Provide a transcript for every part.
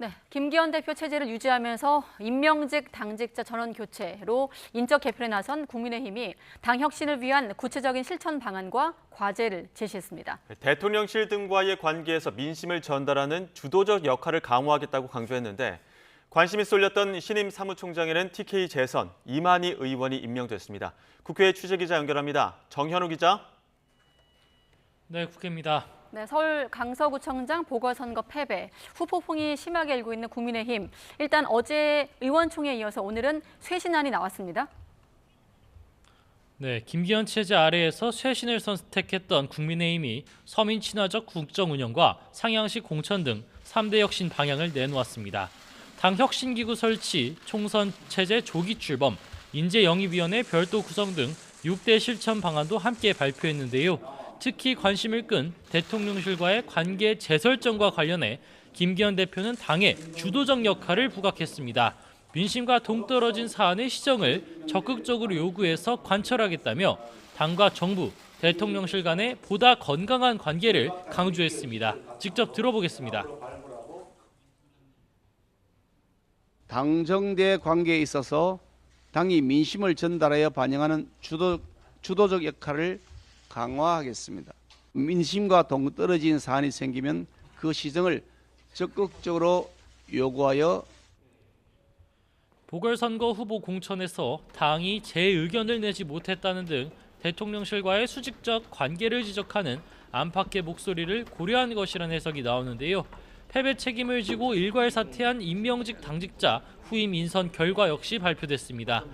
네, 김기현 대표 체제를 유지하면서 임명직 당직자 전원 교체로 인적 개편에 나선 국민의힘이 당 혁신을 위한 구체적인 실천 방안과 과제를 제시했습니다. 대통령실 등과의 관계에서 민심을 전달하는 주도적 역할을 강화하겠다고 강조했는데 관심이 쏠렸던 신임 사무총장에는 TK 재선 이만희 의원이 임명됐습니다. 국회 취재기자 연결합니다. 정현우 기자. 네, 국회입니다. 네, 서울 강서구청장 보궐선거 패배, 후폭풍이 심하게 일고 있는 국민의힘. 일단 어제 의원총회에 이어서 오늘은 쇄신안이 나왔습니다. 네, 김기현 체제 아래에서 쇄신을 선택했던 국민의힘이 서민 친화적 국정 운영과 상향식 공천 등 3대 혁신 방향을 내놓았습니다. 당 혁신기구 설치, 총선 체제 조기 출범, 인재영입위원회 별도 구성 등 6대 실천 방안도 함께 발표했는데요. 특히 관심을 끈 대통령실과의 관계 재설정과 관련해 김기현 대표는 당의 주도적 역할을 부각했습니다. 민심과 동떨어진 사안의 시정을 적극적으로 요구해서 관철하겠다며 당과 정부, 대통령실 간의 보다 건강한 관계를 강조했습니다. 직접 들어보겠습니다. 당정대 관계에 있어서 당이 민심을 전달하여 반영하는 주도적 역할을 강화하겠습니다. 민심과 동떨어진 사안이 생기면 그 시정을 적극적으로 요구하여 보궐선거 후보 공천에서 당이 제 의견을 내지 못했다는 등 대통령실과의 수직적 관계를 지적하는 안팎의 목소리를 고려한 것이라는 해석이 나오는데요. 패배 책임을 지고 일괄 사퇴한 임명직 당직자 후임 인선 결과 역시 발표됐습니다.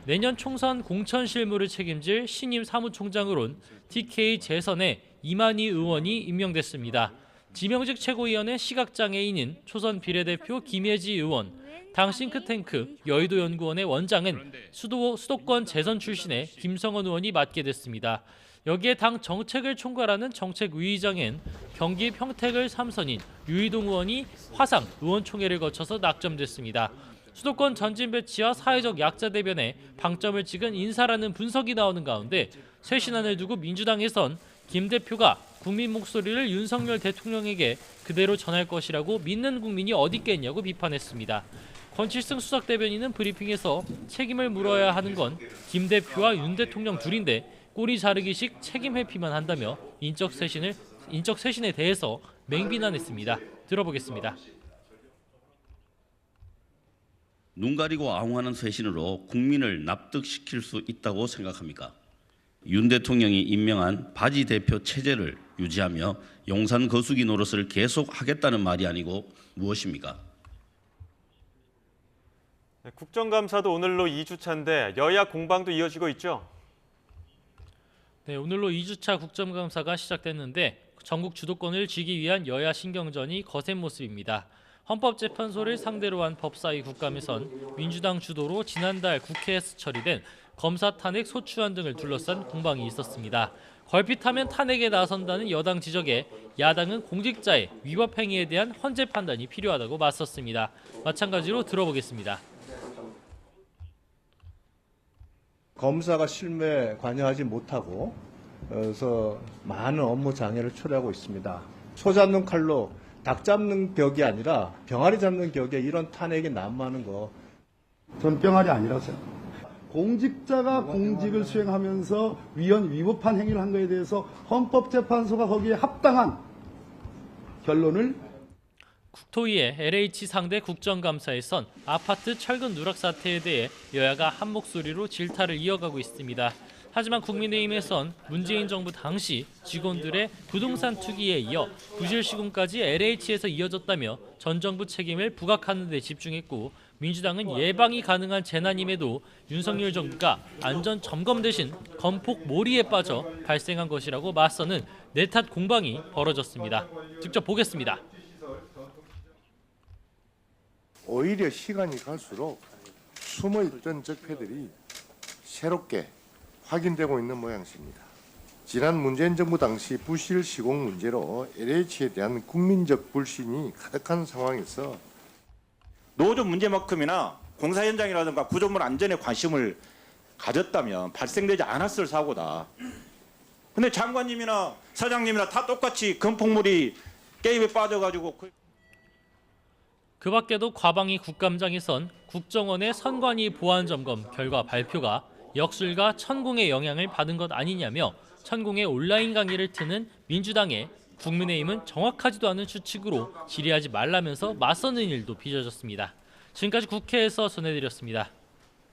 내년 총선 공천 실무를 책임질 신임 사무총장으론 TK 재선에 이만희 의원이 임명됐습니다. 지명직 최고위원회 시각장애인인 초선 비례대표 김예지 의원, 당 싱크탱크 여의도연구원의 원장은 수도권 재선 출신의 김성원 의원이 맡게 됐습니다. 여기에 당 정책을 총괄하는 정책위의장엔 경기 평택을 3선인 유이동 의원이 화상 의원총회를 거쳐서 낙점됐습니다. 수도권 전진 배치와 사회적 약자 대변에 방점을 찍은 인사라는 분석이 나오는 가운데 쇄신안을 두고 민주당에선 김 대표가 국민 목소리를 윤석열 대통령에게 그대로 전할 것이라고 믿는 국민이 어디 있겠냐고 비판했습니다. 권칠승 수석 대변인은 브리핑에서 책임을 물어야 하는 건 김 대표와 윤 대통령 둘인데 꼬리 자르기식 책임 회피만 한다며 인적 쇄신에 대해서 맹비난했습니다. 들어보겠습니다. 눈 가리고 아웅하는 쇄신으로 국민을 납득시킬 수 있다고 생각합니까? 윤 대통령이 임명한 바지 대표 체제를 유지하며 용산 거수기 노릇을 계속하겠다는 말이 아니고 무엇입니까? 국정감사도 오늘로 2주차인데 여야 공방도 이어지고 있죠? 네, 오늘로 2주차 국정감사가 시작됐는데 전국 주도권을 쥐기 위한 여야 신경전이 거센 모습입니다. 헌법재판소를 상대로 한 법사위 국감에선 민주당 주도로 지난달 국회에서 처리된 검사 탄핵 소추안 등을 둘러싼 공방이 있었습니다. 걸핏하면 탄핵에 나선다는 여당 지적에 야당은 공직자의 위법 행위에 대한 헌재 판단이 필요하다고 맞섰습니다. 마찬가지로 들어보겠습니다. 검사가 실무에 관여하지 못하고 그래서 많은 업무 장애를 초래하고 있습니다. 소 잡는 칼로 닭 잡는 격이 아니라 병아리 잡는 격에 이런 탄핵이 난무하는 거. 전 병아리 아니라고 생각합니다. 공직자가 공직을 수행하면서 위법한 행위를 한 것에 대해서 헌법재판소가 거기에 합당한 결론을 국토위의 LH 상대 국정감사에선 아파트 철근 누락 사태에 대해 여야가 한 목소리로 질타를 이어가고 있습니다. 하지만 국민의힘에선 문재인 정부 당시 직원들의 부동산 투기에 이어 부실 시공까지 LH에서 이어졌다며 전 정부 책임을 부각하는 데 집중했고 민주당은 예방이 가능한 재난임에도 윤석열 정부가 안전 점검 대신 건폭 몰이에 빠져 발생한 것이라고 맞서는 내탓 공방이 벌어졌습니다. 직접 보겠습니다. 오히려 시간이 갈수록 숨어있던 적폐들이 새롭게 확인되고 있는 모양새입니다. 지난 문재인 정부 당시 부실 시공 문제로 LH에 대한 국민적 불신이 가득한 상황에서 노조 문제만큼이나 공사 현장이라든가 구조물 안전에 관심을 가졌다면 발생되지 않았을 사고다. 근데 장관님이나 사장님이나 다 똑같이 건폭물이 게임에 빠져가지고 그 밖에도 과방위 국감장에선 국정원의 선관위 보안점검 결과 발표가 역술가 천공의 영향을 받은 것 아니냐며 천공의 온라인 강의를 트는 민주당의 국민의힘은 정확하지도 않은 추측으로 질의하지 말라면서 맞서는 일도 빚어졌습니다. 지금까지 국회에서 전해드렸습니다.